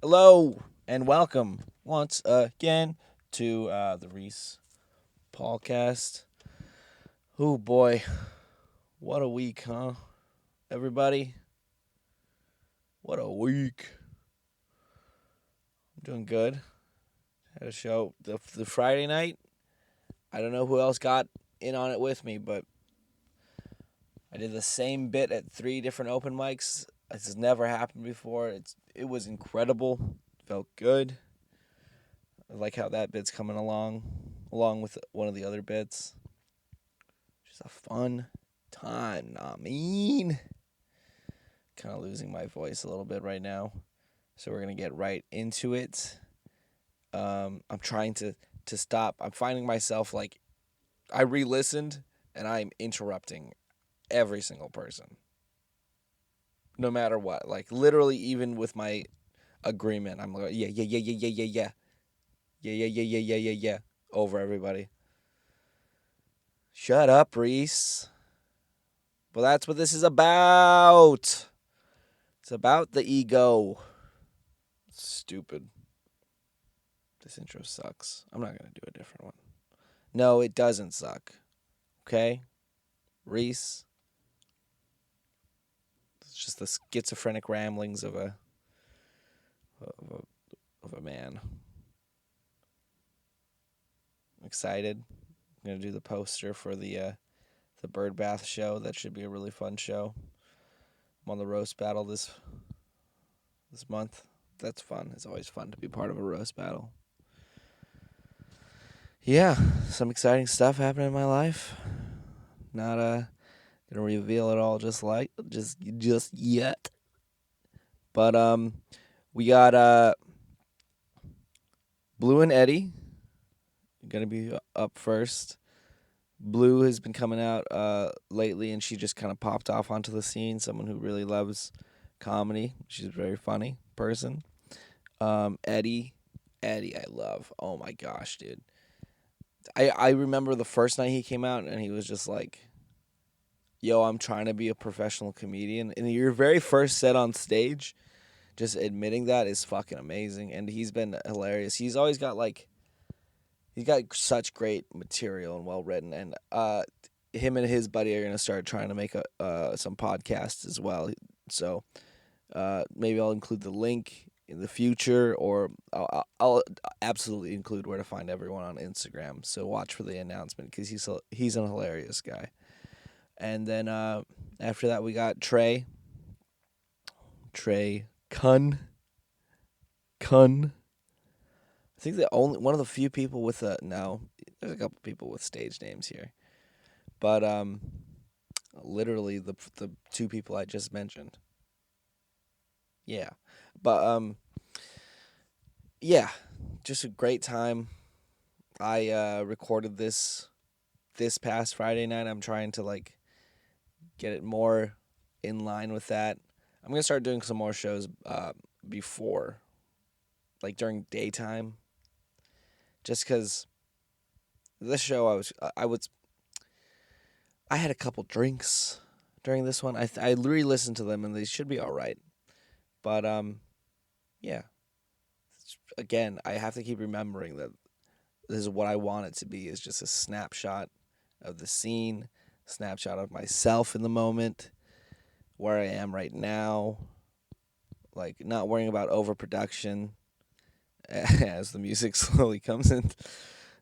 Hello and welcome once again to the Reese Paulcast. Oh boy, what a week, huh? Everybody, what a week. I'm doing good. Had a show the Friday night. I don't know who else got in on it with me, but I did the same bit at 3 different open mics. This has never happened before. It was incredible. Felt good. I like how that bit's coming along with one of the other bits. Just a fun time, kind of losing my voice a little bit right now, so we're gonna get right into it. I'm trying to stop. I'm finding myself like I re-listened and I'm interrupting every single person, no matter what. Like literally, even with my agreement, I'm like, yeah, over everybody. Shut up, Reese. Well, that's what this is about. It's about the ego. Stupid. This intro sucks. I'm not going to do a different one. No, it doesn't suck. Okay? Reese. It's just the schizophrenic ramblings of a man. I'm excited. I'm going to do the poster for the bird bath show. That should be a really fun show. I'm on the roast battle this month. That's fun. It's always fun to be part of a roast battle. Yeah, some exciting stuff happening in my life. Not gonna reveal it all just yet. But we got Blue and Eddie gonna be up first. Blue has been coming out lately, and she just kind of popped off onto the scene. Someone who really loves comedy. She's a very funny person. Eddie, I love. Oh my gosh, dude. I remember the first night he came out, and he was just like, yo, I'm trying to be a professional comedian. And your very first set on stage, just admitting that is fucking amazing. And he's been hilarious. He's always got he's got such great material and well written. And him and his buddy are gonna start trying to make some podcasts as well. So maybe I'll include the link in the future, or I'll absolutely include where to find everyone on Instagram. So watch for the announcement because he's a hilarious guy. And then after that, we got Tre-Kun. I think one of the few people with no, there's a couple people with stage names here, but literally the two people I just mentioned. Yeah, but yeah, just a great time. I recorded this past Friday night. I'm trying to get it more in line with that. I'm gonna start doing some more shows before, during daytime, just because this show I had a couple drinks during this one. I re-listened to them and they should be all right, but yeah. Again, I have to keep remembering that this is what I want it to be, is just a snapshot of the scene, snapshot of myself in the moment, where I am right now, not worrying about overproduction as the music slowly comes in.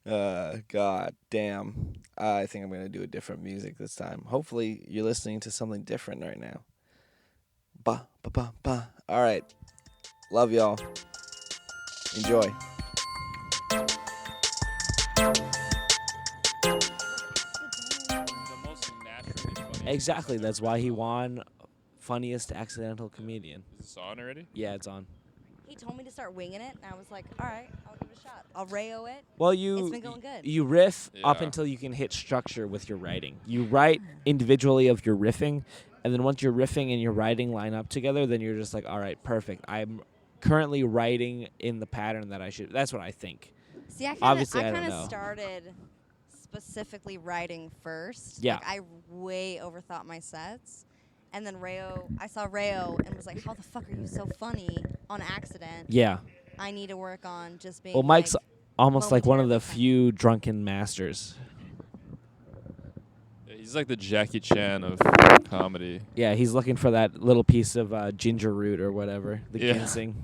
God damn. I think I'm going to do a different music this time. Hopefully you're listening to something different right now. Ba, ba, ba, ba. All right. Love y'all. Enjoy. The most naturally funny. Exactly. That's why he won funniest accidental comedian. Is this on already? Yeah, it's on. He told me to start winging it, and I was like, all right, I'll give it a shot. I'll rayo it. Well, It's been going good. you riff up Yeah. until you can hit structure with your writing. You write individually of your riffing, and then once your riffing and your writing line up together, then you're just like, all right, perfect. I'm currently writing in the pattern that I should. That's what I think. See, I Obviously, I don't kind know. of started specifically writing first. Yeah. Like, I way overthought my sets, And then I saw Rayo and was like, how the fuck are you so funny on accident? Yeah. I need to work on just being Well, Mike's like, almost like one of the momentarily funny. few drunken masters. Yeah, he's like the Jackie Chan of comedy. Yeah, he's looking for that little piece of ginger root or whatever, the Yeah. ginseng.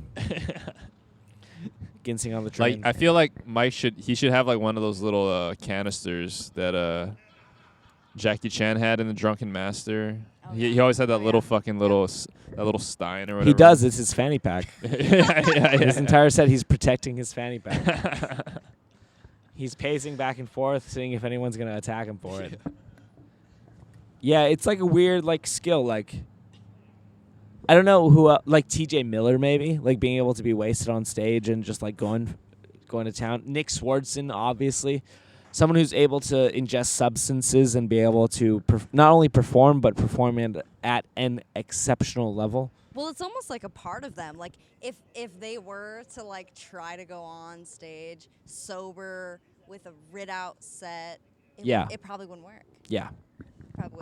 Ginseng on the Like train. I feel like Mike should have like one of those little canisters that Jackie Chan had in the Drunken Master. Oh, He yeah. always had that Oh, little yeah. fucking that little stein or whatever. He does. It's his fanny pack. yeah. His entire set, he's protecting his fanny pack. He's pacing back and forth, seeing if anyone's gonna attack him for it. Yeah, it's like a weird like skill. Like, I don't know who like T.J. Miller maybe, like being able to be wasted on stage and just like going to town. Nick Swardson, obviously, someone who's able to ingest substances and be able to not only perform but perform at an exceptional level. Well, it's almost like a part of them. Like if they were to like try to go on stage sober with a writ out set, it probably wouldn't work. Yeah.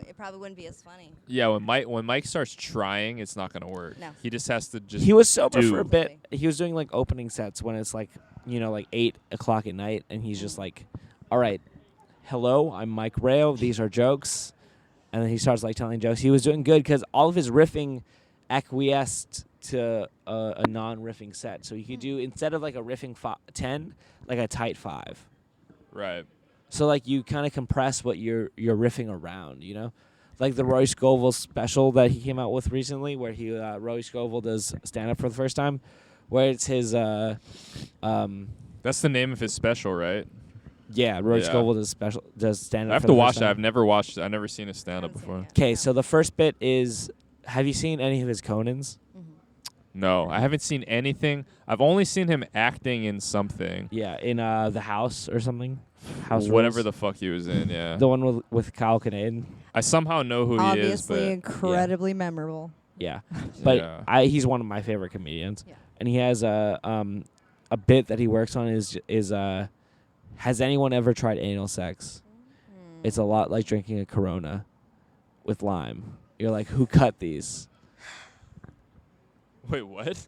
It probably wouldn't be as funny. Yeah, when Mike starts trying, it's not gonna work. No. He just has to just. He was sober do. for a bit. He was doing like opening sets when it's like, like 8 o'clock at night, and he's just like, all right, hello, I'm Mike Rayo. These are jokes. And then he starts like telling jokes. He was doing good because all of his riffing acquiesced to a non-riffing set. So he could do, instead of like a riffing 10, like a tight 5. Right. So like you kind of compress what you're riffing around, like the Roy Scovel special that he came out with recently, where Roy Scovel does stand up for the first time, where it's his That's the name of his special, right? Roy Yeah. Scovel does stand up. I have for to the watch first that. time. I've never seen a stand up Haven't seen before. it yet. Okay, No. so the first bit is, have you seen any of his Conans? No, I haven't seen anything. I've only seen him acting in something. Yeah, in The House or something. House Whatever Rules. the fuck he was in, yeah. The one with Kyle Kinane. I somehow know who he is, but Obviously, incredibly memorable. Yeah, but yeah. he's one of my favorite comedians, Yeah. and he has a bit that he works on is has anyone ever tried anal sex? It's a lot like drinking a Corona with lime. You're like, who cut these? Wait, what?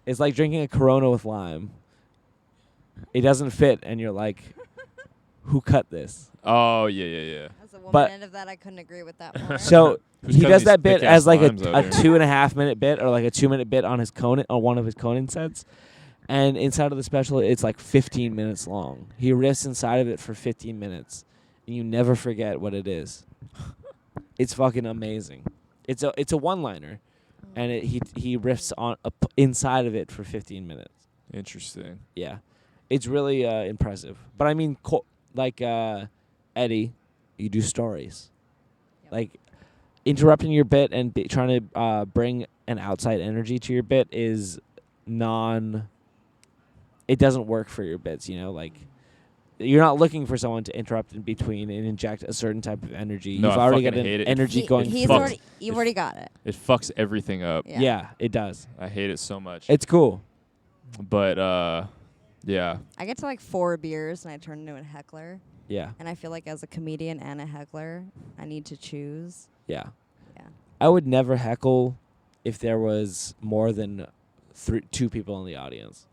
It's like drinking a Corona with lime. It doesn't fit, and you're like, who cut this? Oh, yeah. As a woman But- end of that, I couldn't agree with that more. So Who's he cutting does these that bit thick-ass as like limes out a here? 2.5 minute bit or like a 2 minute bit on his Conan, on one of his Conan sets. And inside of the special, it's like 15 minutes long. He riffs inside of it for 15 minutes, and you never forget what it is. It's fucking amazing. It's a one-liner, and he riffs on inside of it for 15 minutes. Interesting. Yeah, it's really impressive. But I mean, Eddie, you do stories, Yep. like interrupting your bit and trying to bring an outside energy to your bit is it doesn't work for your bits, like you're not looking for someone to interrupt in between and inject a certain type of energy. No, You've I already got fucking an hate it. energy He- going. he's fucks- already, you've already got it. It fucks everything up. Yeah. Yeah, it does. I hate it so much. It's cool. But yeah. I get to like 4 beers and I turn into a heckler. Yeah, And I feel like as a comedian and a heckler, I need to choose. yeah. Yeah. I would never heckle if there was more than 2 people in the audience.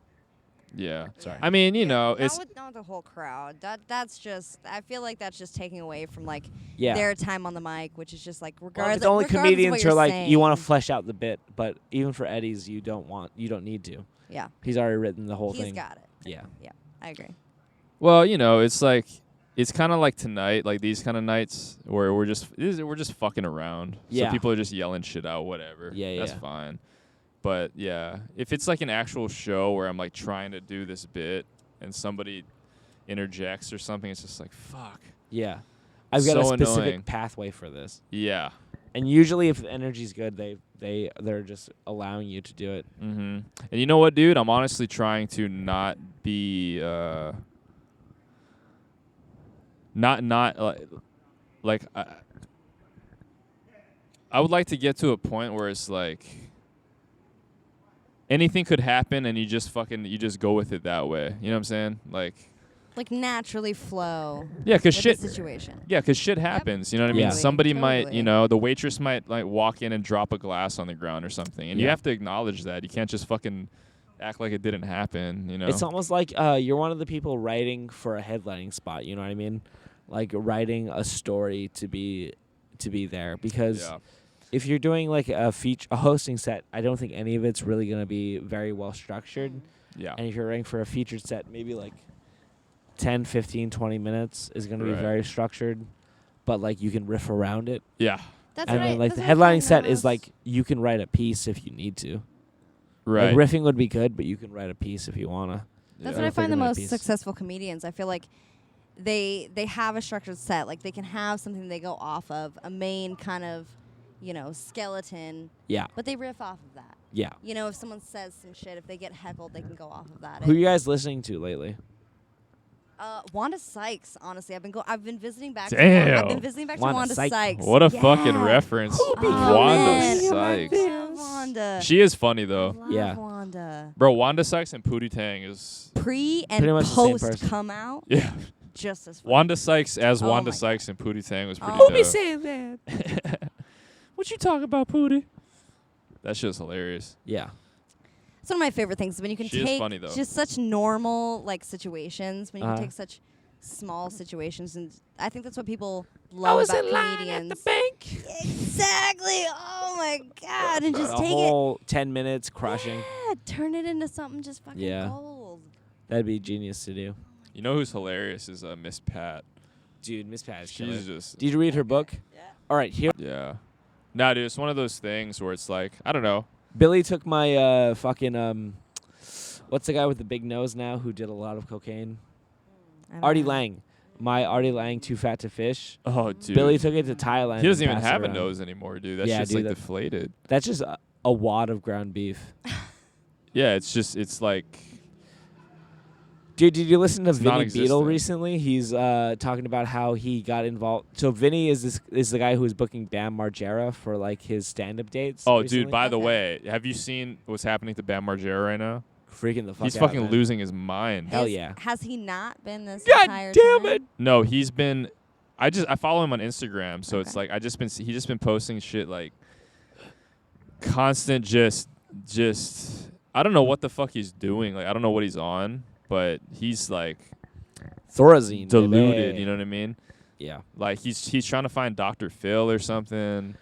Yeah. Sorry. I mean, Not it's not the whole crowd. That's just, I feel like that's just taking away from like Yeah. their time on the mic, which is just like Well, regardless. it's only regardless of comedians what who are you're like, saying. you want to flesh out the bit, but even for Eddie's, you don't need to. Yeah. He's already written the whole He's thing. got it. Yeah. Yeah. I agree. well, it's like it's kind of like tonight, like these kind of nights where we're just fucking around. Yeah. So people are just yelling shit out, whatever. Yeah, That's yeah. fine. But yeah, if it's like an actual show where I'm like trying to do this bit and somebody interjects or something, it's just like fuck. Yeah. I've got a So specific annoying. pathway for this. Yeah. And usually if the energy's good, they're just allowing you to do it. Mm-hmm. And you know what, dude? I'm honestly trying to not be not like I would like to get to a point where it's like anything could happen and you just go with it that way. You know what I'm saying? Like like naturally flow. Yeah, because with shit. the situation. Yeah, because shit happens. You know what I mean? Yeah. Somebody might, Totally. the waitress might like walk in and drop a glass on the ground or something, and you Yeah. have to acknowledge that. You can't just fucking act like it didn't happen. You know? It's almost like you're one of the people writing for a headlining spot. You know what I mean? Like writing a story to be there. Because Yeah. if you're doing like a hosting set, I don't think any of it's really gonna be very well structured. Yeah. And if you're writing for a featured set, maybe like 10, 15, 20 minutes is gonna be Right. very structured. But like you can riff around it. Yeah. That's And what I, then like that's the what I headlining find set the is most- like you can write a piece if you need to. Right. Like riffing would be good, but you can write a piece if you wanna. That's Yeah. what I If find they're the gonna most piece. successful comedians. I feel like they have a structured set. Like they can have something they go off of, a main kind of, skeleton, Yeah. but they riff off of that. Yeah. If someone says some shit, if they get heckled, they can go off of that. Who you guys listening to lately? Wanda Sykes, honestly, I've been visiting back. Damn. I've been visiting back Wanda to Wanda Sykes. Sykes. What a Yeah. fucking reference. Oh, Wanda man. Sykes. Love Wanda. She is funny though. Love Yeah. Wanda. Bro, Wanda Sykes and Pootie Tang is Pre and Pretty much the same post person. come out, yeah. just as funny. Wanda Sykes as Oh Wanda my Sykes and Pootie Tang was pretty Oh. dope. saying that. What you talking about, Pootie? That shit's hilarious. Yeah. It's one of my favorite things when you can She is take funny, though. just such normal situations, when you can Uh-huh. take such small situations, and I think that's what people love about comedians. bank. Exactly. Oh my god! And just A take whole 10 minutes crushing. Yeah, turn it into something just fucking Yeah. gold. That'd be genius to do. You know who's hilarious is Miss Pat. Dude, Miss Pat is killer. She's just Did you read her book? Yeah. All right, here. yeah. Nah, dude, it's one of those things where it's like I don't know. Billy took my fucking what's the guy with the big nose now who did a lot of cocaine? I don't Artie know. Lang. My Artie Lang, Too Fat to Fish. Oh, dude. Billy took it to Thailand. He doesn't and even passed it have a around. nose anymore, dude. That's Yeah, just dude, like that- deflated. That's just a wad of ground beef. Yeah, it's like Dude, did you listen to It's Vinny non-existent. Beetle recently? He's talking about how he got involved. So Vinny is the guy who was booking Bam Margera for like his stand-up dates. oh, recently. dude. By the Okay. way, have you seen what's happening to Bam Margera right now? freaking the fuck He's out, fucking man. losing his mind. Hell Is- yeah. Has he not been this God entire damn time? it. No, he's been. I follow him on Instagram, so it's Okay. like he just been posting shit like constant just I don't know what the fuck he's doing. Like I don't know what he's on, but he's like Thorazine. deluded. baby. You know what I mean? Yeah. Like he's trying to find Dr. Phil or something.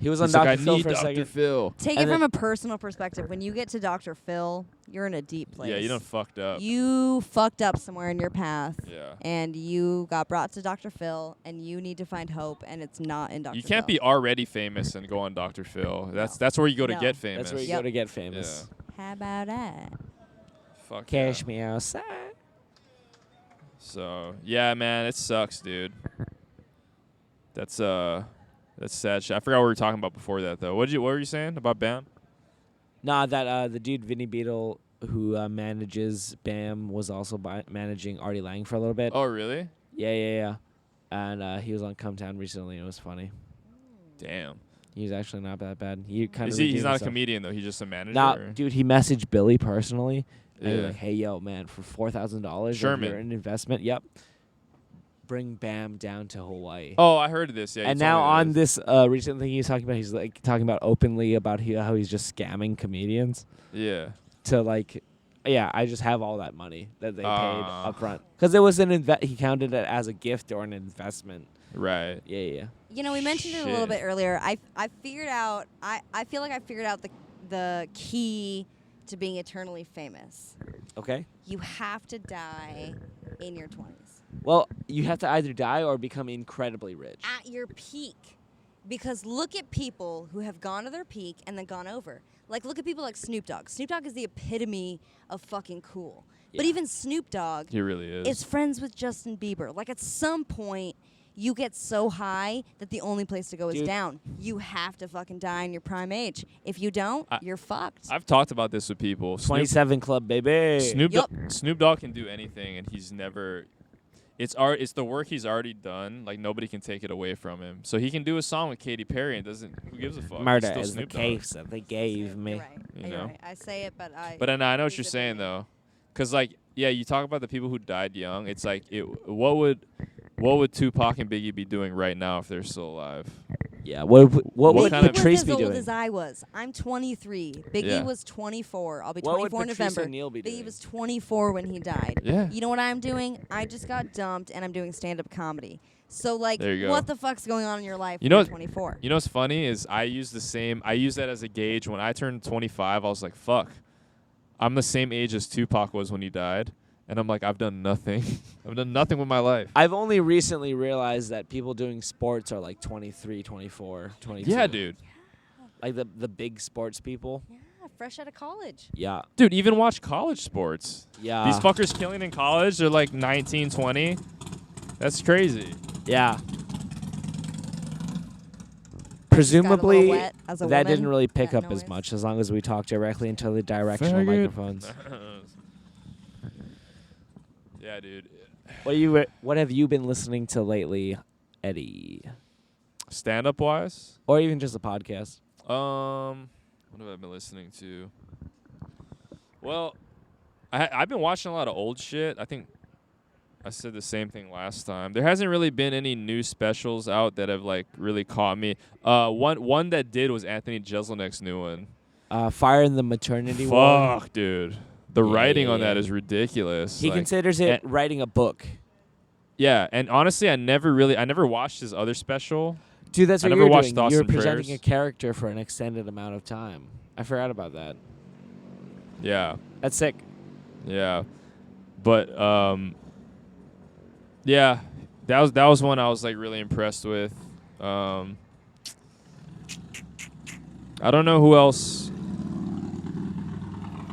He was on He's like, Dr. I Phil need for a Dr. second. Phil. Take And it from then- a personal perspective. When you get to Dr. Phil, you're in a deep place. Yeah, you done fucked up. You fucked up somewhere in your path, Yeah. and you got brought to Dr. Phil, and you need to find hope, and it's not in Dr. You can't Phil. be already famous and go on Dr. Phil. That's where you go to No. get famous. That's where you Yep. go to get famous. How about that? Fuck Cash yeah. me outside. So yeah, man, it sucks, dude. That's sad shit. I forgot what we were talking about before that though. What were you saying about Bam? Nah, that the dude Vinny Beetle who manages Bam was also managing Artie Lang for a little bit. Oh really? Yeah. And he was on Come Town recently. And it was funny. Damn. He was actually not that bad. He kind of He's not a comedian though. He's just a manager. Nah, or- dude, he messaged Billy personally. And he was Yeah. like, "Hey, yo, man, for $4,000, Sherman. you're an investment. Yep, bring Bam down to Hawaii." Oh, I heard of this. Yeah. you and told now me on this. this recent thing he's talking about, he's like talking about openly about how he's just scamming comedians Yeah. to like, yeah, I just have all that money that they paid Ah. up front because it was he counted it as a gift or an investment. Right. Yeah. We mentioned it a little Shit. bit earlier. I figured out. I feel like I figured out the key to being eternally famous. Okay. You have to die in your 20s Well, you have to either die or become incredibly rich. at your peak, because look at people who have gone to their peak and then gone over. Like look at people like Snoop Dogg. Snoop Dogg is the epitome of fucking cool. But Yeah. even Snoop Dogg He really is. is friends with Justin Bieber. Like at some point, you get so high that the only place to go is Dude. down. You have to fucking die in your prime age. If you don't, you're fucked. I've talked about this with people. 27 Club, baby. Snoop Dogg can do anything, and he's never. It's the work he's already done. Like nobody can take it away from him. So he can do a song with Katy Perry and doesn't. Who gives a fuck? He's Murder still is the Snoop Dogg. case that they gave me. You're right. You You're know? right. I say it, but I. But I know what he's you're a saying billionaire. though, because like yeah, you talk about the people who died young. It's like, what would Tupac and Biggie be doing right now if they're still alive? Yeah. What What would kind of- Patrice was be as old doing? as I was. I'm 23. Biggie Yeah. was 24. I'll be What would 24 in Patrice November. O'Neal be Biggie doing? was 24 when he died. Yeah. You know what I'm doing? I just got dumped, and I'm doing stand-up comedy. So, like, There you go. what the fuck's going on in your life You when know you're what- 24? You know what's funny is I use that as a gauge. When I turned 25, I was like, fuck. I'm the same age as Tupac was when he died. And I'm like, I've done nothing. I've done nothing with my life. I've only recently realized that people doing sports are like 23, 24, 22. Yeah, dude. Like the big sports people. Yeah, fresh out of college. Yeah. Dude, even watch college sports. Yeah. These fuckers killing in college, they're like 19, 20. That's crazy. Yeah. Just got a little Presumably, wet as a that woman. didn't really pick That up as noise. much as long as we talk directly into the directional Faggot. microphones. Yeah, dude. What have you been listening to lately, Eddie? Stand-up wise? Or even just a podcast? What have I been listening to? Well, I've been watching a lot of old shit. I think I said the same thing last time. There hasn't really been any new specials out that have like really caught me. One that did was Anthony Jeselnik's new one. Fire in the Maternity Ward. Fuck, dude. The Yeah, writing yeah, on that yeah. is ridiculous. He Like, considers it writing a book. yeah, and honestly, I never watched his other special. Dude, that's I what never you're watched doing. Thoughts You're and presenting Prayers. a character for an extended amount of time. I forgot about that. Yeah. That's sick. Yeah, but yeah, that was one I was like really impressed with. I don't know who else.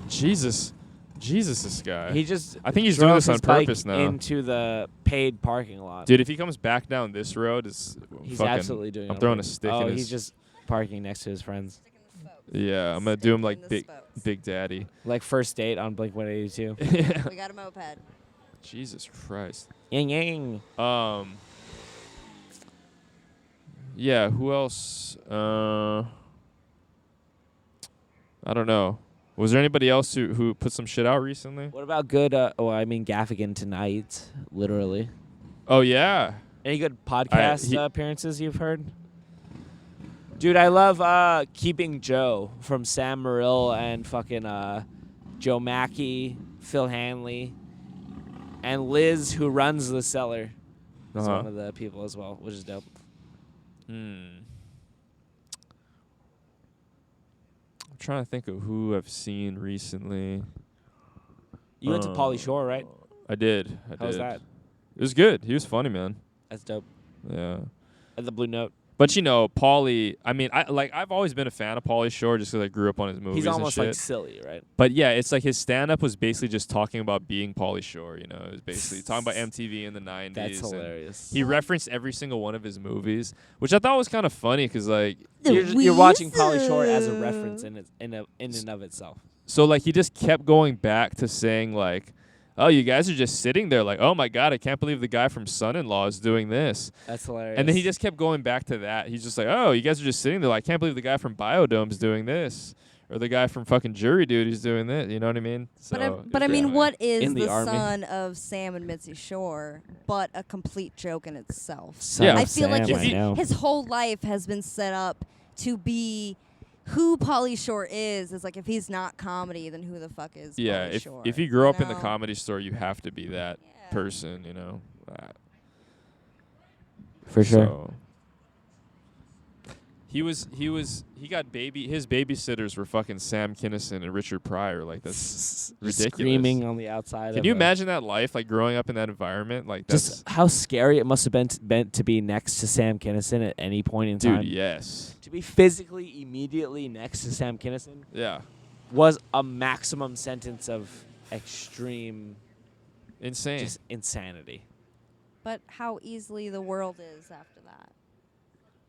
Jesus, this guy. I think he's doing drove this on his bike purpose now. into the paid parking lot. Dude, if he comes back down this road, it's He's fucking, absolutely doing it. I'm on throwing a purpose. stick Oh, in his. he's just parking next to his friends. Yeah, I'm gonna do him like Stick in the Big Daddy. Like first date on Blink 182. Yeah. We got a moped. Jesus Christ. Yang yang. Yeah, who else? I don't know. Was there anybody else who put some shit out recently? What about good, Gaffigan tonight, literally. Oh yeah. Any good podcast he- appearances you've heard? Dude, I love Keeping Joe from Sam Morrill and fucking Joe Mackey, Phil Hanley, and Liz, who runs the cellar. Is Uh-huh. one of the people as well, which is dope. I'm trying to think of who I've seen recently. You went to Pauly Shore, right? I did. How was that? It was good. He was funny, man. That's dope. Yeah. At the Blue Note. But you know, Pauly. I mean, I've always been a fan of Pauly Shore just because I grew up on his movies. He's almost and like shit. silly, right? But yeah, it's like his stand-up was basically just talking about being Pauly Shore. You know, it was basically talking about MTV in the '90s. That's and hilarious. he referenced every single one of his movies, which I thought was kind of funny because like, You're watching Pauly Shore as a reference in and of itself. so like he just kept going back to saying like, oh, you guys are just sitting there like, oh my God, I can't believe the guy from Son-in-Law is doing this. That's hilarious. And then he just kept going back to that. He's just like, oh, you guys are just sitting there like, I can't believe the guy from Biodome's doing this. Or the guy from fucking Jury Duty is doing this. You know what I mean? So But I it's mean, funny. what is In the the army. son of Sam and Mitzi Shore but a complete joke in itself? Son Yeah. of I feel like Sam, I know. his whole life has been set up to be who Pauly Shore is. Is like if he's not comedy, then who the fuck is Yeah, Pauly Shore? if you grew up in the know? comedy store, you have to be that Yeah. person, you know? For sure. So. He got his babysitters were fucking Sam Kinison and Richard Pryor. Like, that's ridiculous. Screaming on the outside. Can of you a- imagine that life, like growing up in that environment? Like, that's, Just how scary it must have been to be next to Sam Kinison at any point in time. dude, yes. To be physically immediately next to Sam Kinison Yeah. was a maximum sentence of extreme Insane. just insanity. But how easily the world is after that.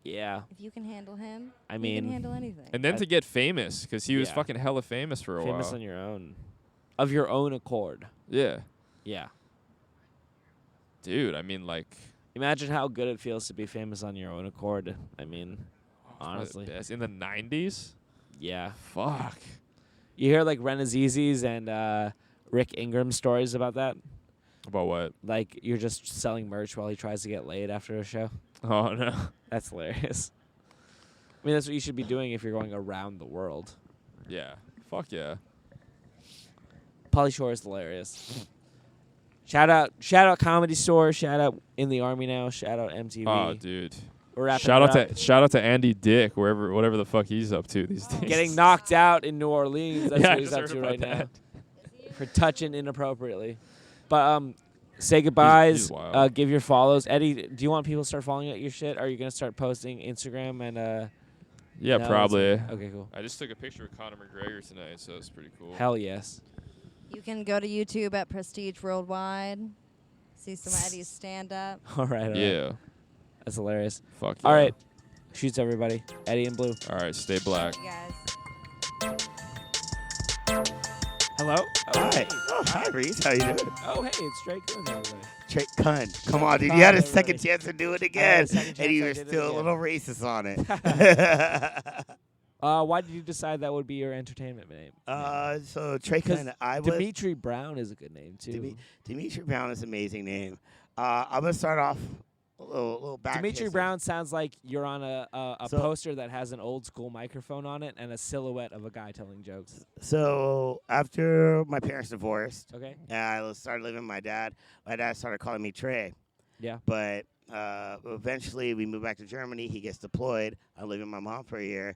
Yeah. If you can handle him, I you mean, can handle anything. And then I- to get famous, because he was Yeah. fucking hella famous for a famous while. on your own. Of your own accord. Yeah. Yeah. Dude, I mean, like, Imagine how good it feels to be famous on your own accord. I mean, one of the honestly. best. In the 90s? Yeah. Fuck. You hear like Renazizis and Rick Ingram stories about that? About what? Like you're just selling merch while he tries to get laid after a show. Oh no. That's hilarious. I mean, that's what you should be doing if you're going around the world. Yeah. Fuck yeah. Pauly Shore is hilarious. Shout out Comedy Store. Shout out In the Army Now. Shout out MTV. Oh, dude. We're wrapping Shout it out up. to Andy Dick, whatever the fuck he's up to these days. Getting knocked out in New Orleans. That's Yeah, I what he's just up heard to about right now that. for touching inappropriately. But say goodbyes. He's wild. Give your follows. Eddie, do you want people to start following your shit? Or are you gonna start posting Instagram and Yeah, no, probably. Okay, cool. I just took a picture of Conor McGregor tonight, so it's pretty cool. Hell yes. You can go to YouTube at Prestige Worldwide. See some of Eddie's stand-up. All right. Yeah. That's hilarious. Fuck yeah. All right. Shoots everybody. Eddie and Blue. All right, stay black. You guys. Hello. Hi. Oh, hi, Reese. How you doing? Oh, hey, it's Tre-Kun, everybody. Tre-Kun. Come on, dude. Hi, You had a everybody. second chance to do it I had a again. second And chance, you I were did it still a again. little racist on it. Why did you decide that would be your entertainment name? So Tre-Kun, I was... Dimitri Brown is a good name too. Dimitri Brown is an amazing name. I'm going to start off a little back Dimitri history. Brown sounds like you're on a So- poster that has an old school microphone on it and a silhouette of a guy telling jokes. So after my parents divorced, Okay. and I started living with my dad started calling me Trey. Yeah. But eventually we moved back to Germany. He gets deployed. I live with my mom for a year.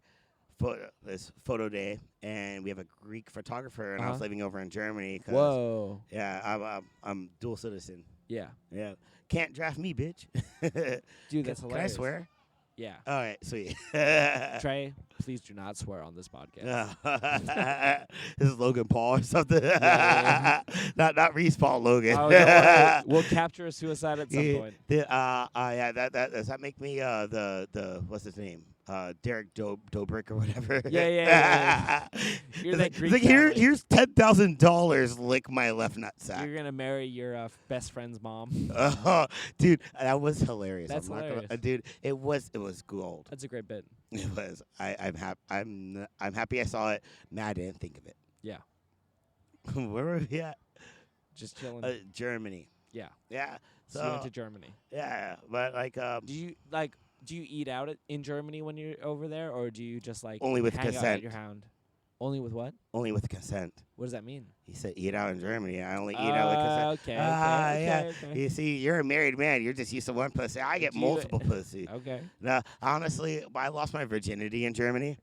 This photo day, and we have a Greek photographer, and I was Uh-huh. living over in Germany. Whoa. Yeah, I'm dual citizen. Yeah. Yeah, can't draft me, bitch. Dude, that's Can I hilarious. swear? Yeah. All right, sweet. Trey, please do not swear on this podcast. This is Logan Paul or something. Yeah. Not Reese Paul Logan. Oh, don't worry. We'll capture a suicide at some point. Yeah, does that make me the what's his name? Derek Dobrik or whatever. Yeah. You're that It's Greek like family. here's $10,000. Lick my left nutsack. You're gonna marry your best friend's mom. Dude, that was hilarious. That's I'm not hilarious. dude, it was gold. That's a great bit. It was. I'm happy I saw it. Nah, I didn't think of it. Yeah. Where were we at? Just chilling. Germany. Yeah. Yeah. So you went to Germany. Yeah, but Do you eat out in Germany when you're over there, or do you just like Only with hang out at consent. your hound? Only with what? only with consent. What does that mean? He said, "Eat out in Germany. I only eat out with consent." Okay. Yeah. Okay. You see, you're a married man. You're just used to one pussy. I get Do you- multiple pussy. Okay. No, honestly, I lost my virginity in Germany.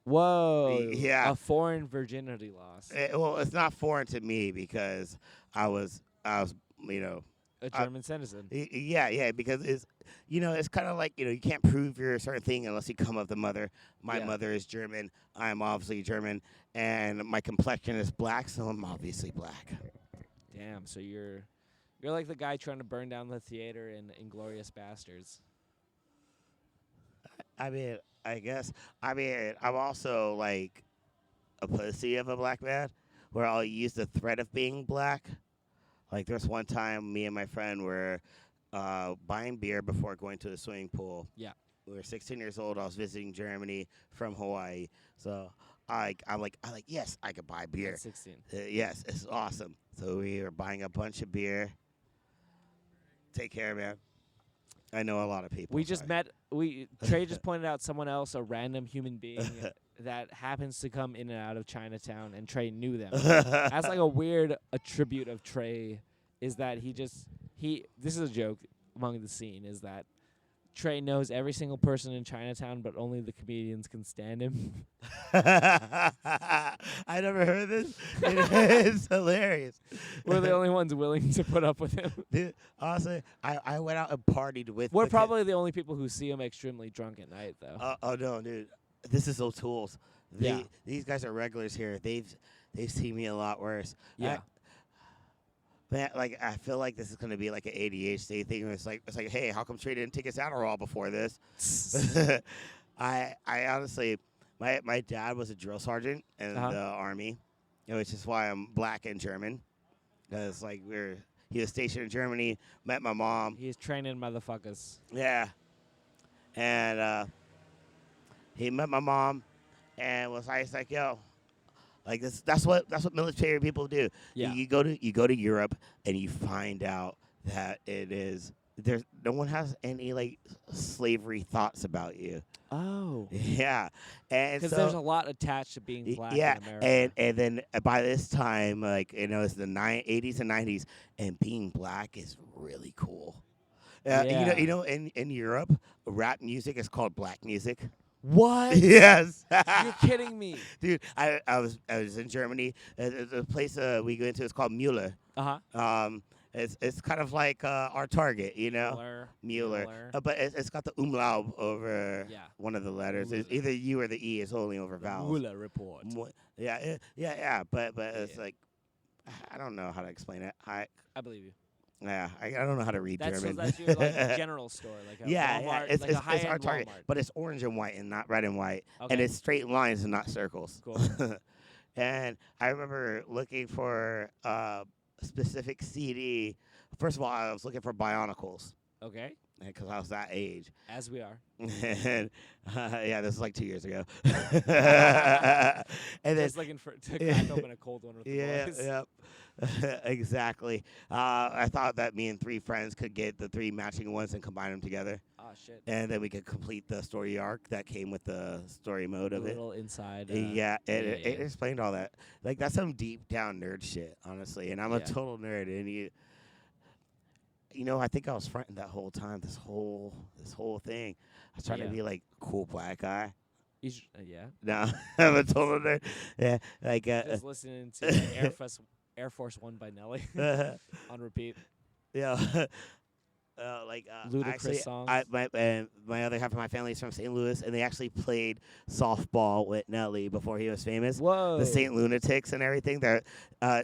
Whoa. Yeah. A foreign virginity loss. Well, it's not foreign to me because I was, you know, A German citizen. yeah, because it's kind of like, you can't prove you're a certain thing unless you come of the mother. My Yeah. mother is German. I'm obviously German, and my complexion is black, so I'm obviously black. Damn. So you're like the guy trying to burn down the theater in Inglourious Bastards. I mean, I guess. I mean, I'm also like a pussy of a black man, where I'll use the threat of being black. Like, there's one time me and my friend were buying beer before going to the swimming pool. Yeah. We were 16 years old. I was visiting Germany from Hawaii. So I'm like, yes, I could buy beer. At 16. Yes, it's awesome. So we were buying a bunch of beer. Take care, man. I know a lot of people. We just sorry. met. Trey just pointed out someone else, a random human being that happens to come in and out of Chinatown, and Trey knew them. That's like a weird attribute of Trey, is that this is a joke among the scene, is that Trey knows every single person in Chinatown, but only the comedians can stand him. I never heard this. It's hilarious. We're the only ones willing to put up with him. Dude, honestly, I went out and partied with. We're the probably the only people who see him extremely drunk at night, though. Oh no, dude, this is O'Toole's. Yeah. These guys are regulars here. They've seen me a lot worse. Yeah. Man, like, I feel like this is gonna be like an ADHD thing. It's like, hey, how come Trey didn't take his Adderall before this? I honestly, my dad was a drill sergeant in the army, which is why I'm black and German. Because like he was stationed in Germany. Met my mom. He's training motherfuckers. Yeah, and he met my mom, and was like, yo, Like that's what military people do. Yeah. You go to Europe and you find out that it is there's no one has any like slavery thoughts about you. Oh. Yeah, and Because so there's a lot attached to being black yeah, in America. and then by this time, like it's the 80s and 90s, and being black is really cool. Yeah. In Europe, rap music is called black music. What? Yes. You're kidding me. Dude, I was in Germany. The place we go into is called Mueller. Uh-huh. It's kind of like our Target, Mueller. But it's got the umlaut over one of the letters. It's either U or the E. It's only over vowels. Mueller report. Yeah. But it's like I don't know how to explain it. I believe you. Yeah, I don't know how to read That's German. So that's your like general store, like a Walmart, it's, like a it's high-end our Target, Walmart. but it's orange and white and not red and white, Okay. and it's straight lines and not circles. Cool. And I remember looking for a specific CD. First of all, I was looking for Bionicles. Okay. Because I was that age. As we are. And this is like 2 years ago. And just looking to crack open a cold one with the boys. Yep. Exactly. I thought that me and 3 friends could get the 3 matching ones and combine them together. Oh, shit. And then we could complete the story arc that came with the story mode of it. A little inside. It explained all that. Like, that's some deep down nerd shit, honestly. And I'm a total nerd. And I think I was fronting that whole time, this whole thing. I was trying to be like cool black guy. No, I'm a total nerd. Yeah, like just listening to Air Force One by Nelly on repeat. Yeah, ludicrous actually, songs. My other half of my family is from St. Louis, and they actually played softball with Nelly before he was famous. Whoa, the St. Lunatics and everything.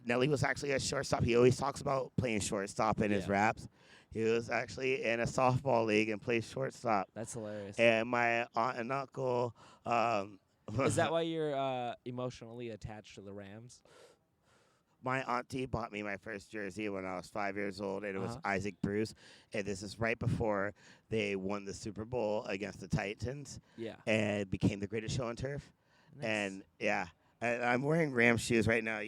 Nelly was actually a shortstop. He always talks about playing shortstop in his raps. He was actually in a softball league and played shortstop. That's hilarious. And my aunt and uncle. Is that why you're emotionally attached to the Rams? My auntie bought me my first jersey when I was 5 years old, and it was Isaac Bruce. And this is right before they won the Super Bowl against the Titans. Yeah. And became the greatest show on turf. Nice. And, I'm wearing Ram shoes right now.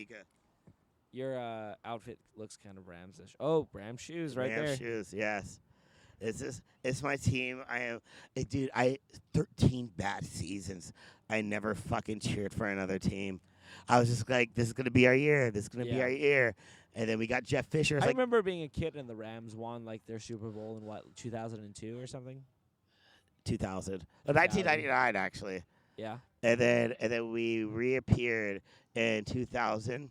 Your outfit looks kind of Rams-ish. Oh, Ram shoes right there. Ram shoes, yes. It's my team. Dude, 13 bad seasons. I never fucking cheered for another team. I was just like, this is going to be our year. This is going to be our year. And then we got Jeff Fisher. I remember being a kid and the Rams won like their Super Bowl in 2002 or something? 2000. 1999, actually. Yeah. And then we reappeared in 2000.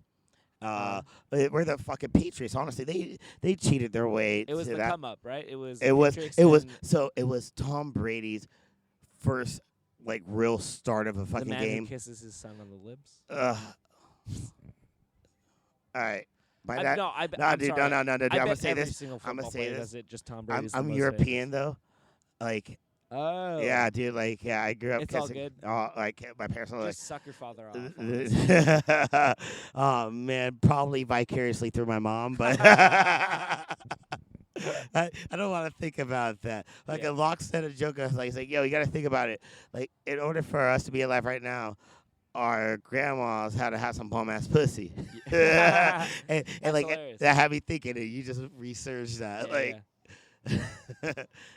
We're the fucking Patriots. Honestly, they cheated their way. It was to the that. come up, right? It was Tom Brady's first like real start of a fucking the man game. Who kisses his son on the lips. All right. I'm dude, sorry. no. I'm gonna say every this. single I'm gonna football say player this. does it, just Tom Brady's I'm the most European famous. though. Like. Oh. Yeah, dude. Like, yeah, I grew up It's kissing. all good. Like my parents were like. Just suck your father off. Oh man, probably vicariously through my mom, but I don't want to think about that. Like a Locke said a joke. I was like, yo, you got to think about it. Like, in order for us to be alive right now, our grandmas had to have some bum ass pussy, and like hilarious. that had me thinking. And you just researched that, Yeah.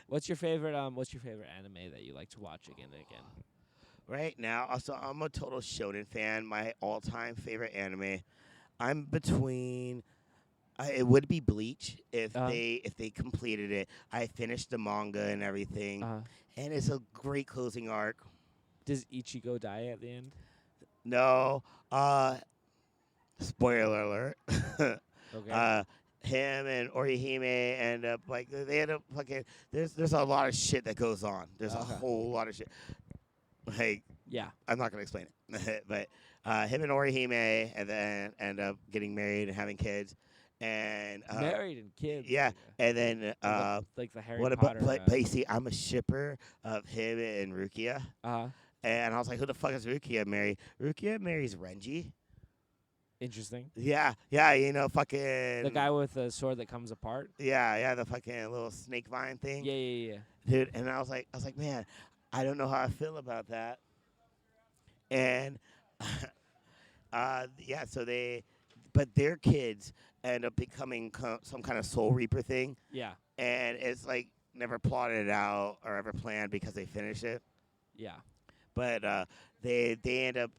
What's your favorite anime that you like to watch again and again? Right now, also I'm a total shonen fan. My all-time favorite anime, I'm between. It would be Bleach if they completed it. I finished the manga and everything, and it's a great closing arc. Does Ichigo die at the end? No. Spoiler alert. Okay. Him and Orihime end up like they end up fucking. There's a lot of shit that goes on. There's a whole lot of shit. Like I'm not gonna explain it, but him and Orihime and then end up getting married and having kids, and married and kids. Yeah, and then like the Harry Potter. But you see, I'm a shipper of him and Rukia. And I was like, who the fuck is Rukia marry? Rukia marries Renji. Interesting. Yeah, fucking... The guy with the sword that comes apart? Yeah, the fucking little snake vine thing. Yeah. Dude, and I was like, man, I don't know how I feel about that. And Yeah. But their kids end up becoming some kind of soul reaper thing, Yeah. and it's like never plotted out or ever planned because they finish it. Yeah. But they end up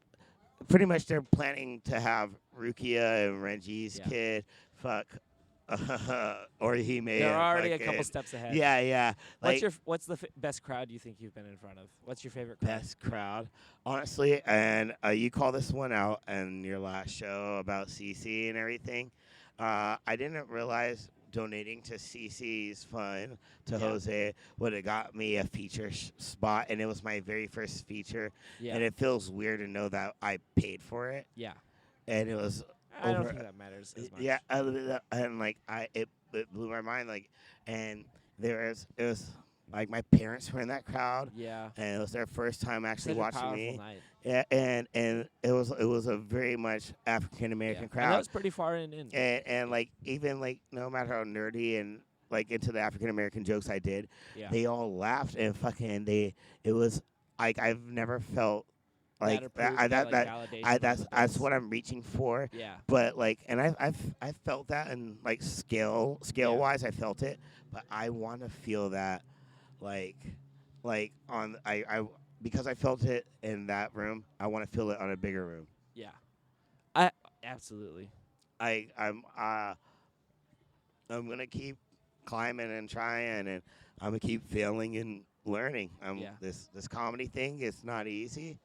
pretty much they're planning to have Rukia and Renji's Yeah. kid fuck or he may They're have already a couple fucking- steps ahead. Yeah. What's Like what's the best crowd you think you've been in front of? What's your favorite crowd? best crowd, honestly. And you call this one out in your last show about CC and everything. I didn't realize donating to CC's fund to Yeah. Jose would have got me a feature spot, and it was my very first feature. Yeah. And it feels weird to know that I paid for it, Yeah. and it was I don't over. think that matters as much. Yeah, and like it blew my mind. Like, and it was like my parents were in that crowd, Yeah. and it was their first time actually Such a watching powerful me. night. Yeah, and it was a very much African Yeah. American And that crowd, was pretty far in. and like even like no matter how nerdy and like into the African American jokes I did, Yeah. they all laughed and fucking it was like I've never felt like that's what I'm reaching for. Yeah. But like, and I've felt that, and like scale wise, I felt it. But I want to feel that, like on I because I felt it in that room. I want to feel it on a bigger room. Yeah. Absolutely. I'm gonna keep climbing and trying, and I'm gonna keep failing and learning. Yeah. This comedy thing is not easy.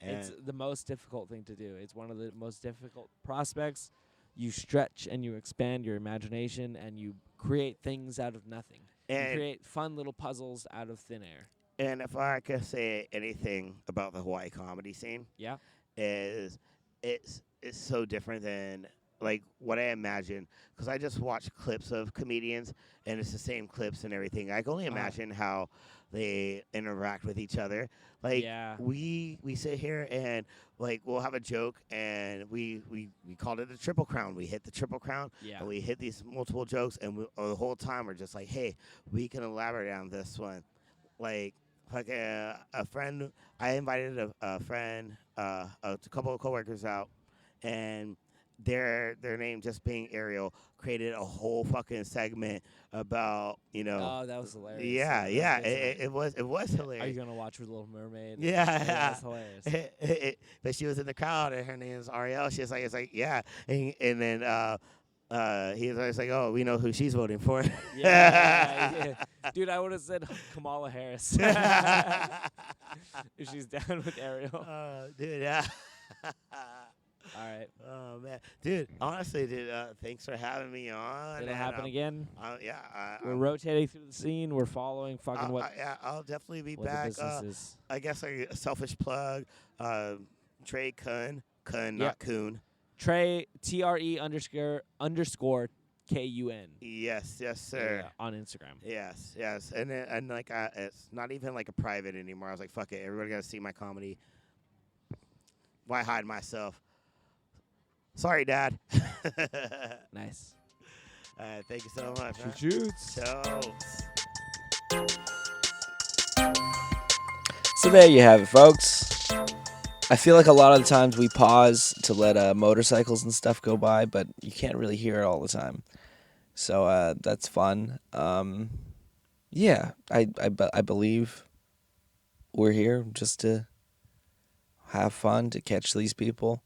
And It's the most difficult thing to do. It's one of the most difficult prospects. You stretch and you expand your imagination and you create things out of nothing. You and create fun little puzzles out of thin air. and if I could say anything about the Hawaii comedy scene, Yeah. is it's so different than like what I imagine, because I just watch clips of comedians and it's the same clips and everything. I can only imagine how they interact with each other. Like Yeah. we sit here and like we'll have a joke and we called it a triple crown. We hit the triple crown Yeah. and we hit these multiple jokes, and the whole time we're just like, hey, we can elaborate on this one. Like a friend, I invited a friend, a couple of coworkers out, and their name just being Ariel created a whole fucking segment about Oh, that was hilarious. yeah That yeah was good it was tonight. Are hilarious. you gonna watch with Little Mermaid? Yeah. That was hilarious. But she was in the crowd and her name is Ariel. She's like, it's like yeah, and then he was like, oh, we know who she's voting for. Yeah. Dude, I would have said Kamala Harris if she's down with Ariel. Dude, yeah. All right. Oh man, dude. Honestly, dude. Thanks for having me on. Did it and, happen again? Yeah. We're rotating through the scene. We're following fucking what yeah, I'll definitely be what the back. business is. I guess like a selfish plug. Tre-Kun, Yep. not Kun. Tre TRE underscore KUN. Yes, sir. On Instagram. Yes, and like it's not even like a private anymore. I was like, fuck it, everybody got to see my comedy. Why hide myself? Sorry, Dad. Nice. Thank you so much. man. Shoots. So there you have it, folks. I feel like a lot of the times we pause to let motorcycles and stuff go by, but you can't really hear it all the time. So that's fun. Yeah, I believe we're here just to have fun, to catch these people.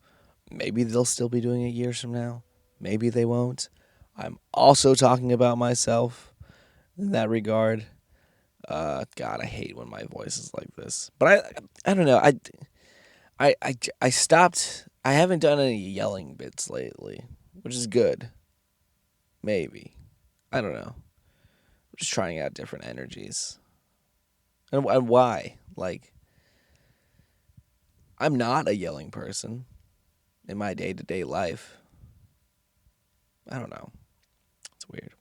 Maybe they'll still be doing it years from now. Maybe they won't. I'm also talking about myself in that regard. God, I hate when my voice is like this. But I don't know. I stopped. I haven't done any yelling bits lately, which is good. Maybe. I don't know. I'm just trying out different energies. And why? Like, I'm not a yelling person in my day-to-day life. I don't know. It's weird.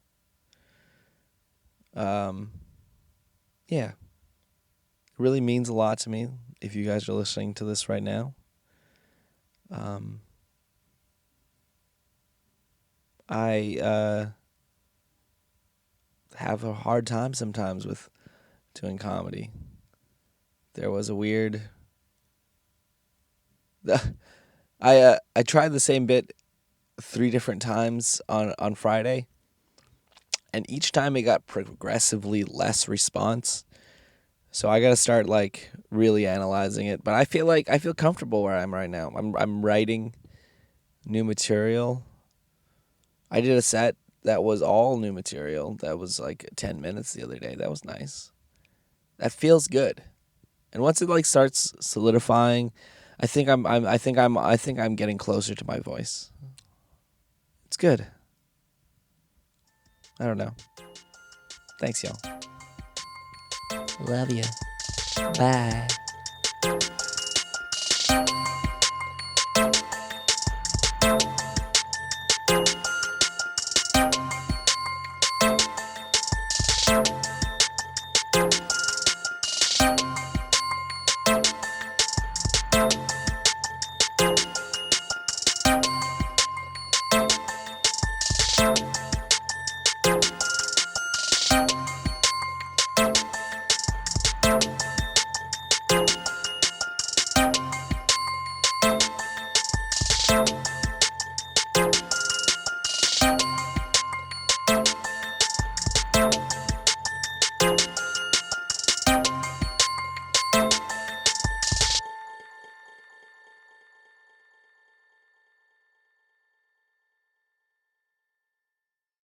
Yeah. It really means a lot to me if you guys are listening to this right now. I have a hard time sometimes with doing comedy. There was a weird... I tried the same bit 3 different times on Friday, and each time it got progressively less response. So I gotta start like really analyzing it. But I feel comfortable where I'm right now. I'm writing new material. I did a set that was all new material. That was like 10 minutes the other day. That was nice. That feels good. And once it like starts solidifying, I think I'm getting closer to my voice. It's good. I don't know. Thanks, y'all. Love you. Bye.